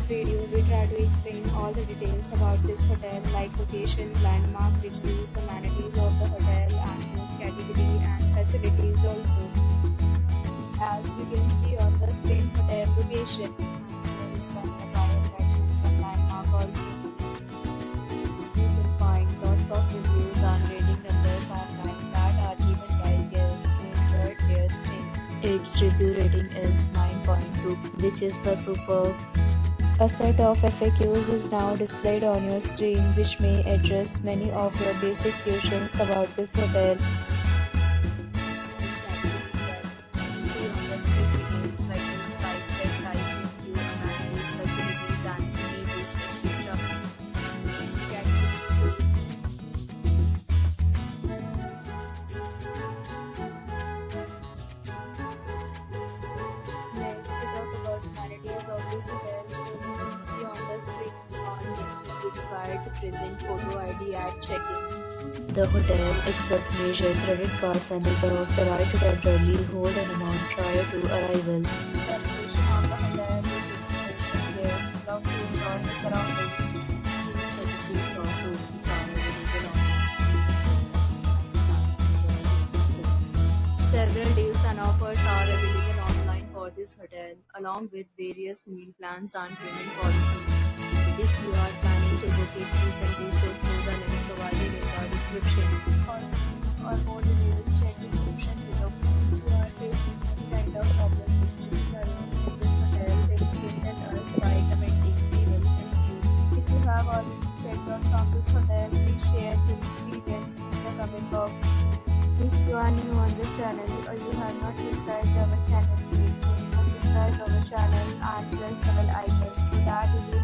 this video, we try to explain all the details about this hotel like location, landmark, reviews, amenities of the hotel and room category and facilities also. As you can see on the screen, hotel location and there is some nearby attractions and landmark also. You will find lots of reviews and rating numbers online that are given by guests who enjoyed their stay. Its review rating is 9.2, which is the superb. A set of FAQs is now displayed on your screen, which may address many of your basic questions about this hotel. See on the screen details like room size, bed type, review, amenities, facilities, and images, etc. Next, we talk about amenities of this hotel. So you can see on the screen on this will be required to present photo ID at check-in. The hotel accepts major credit cards and reserves the right to temporarily hold an amount prior to arrival. The location of the hotel is excellent. Guests love to enjoy the surroundings. Several deals and offers are available online for this hotel, along with various meal plans and payment policies. If you are planning to book it, you can do so through the link provided in the description. Or more details, check description below. If you are facing any kind of problem with the room in this hotel, then you can tell us by commenting. We will help you. If you have already checked out from this hotel, please share your experience in the comment box. If you are new on this channel or you have not subscribed to our channel, please subscribe to our channel and press the bell icon so that you will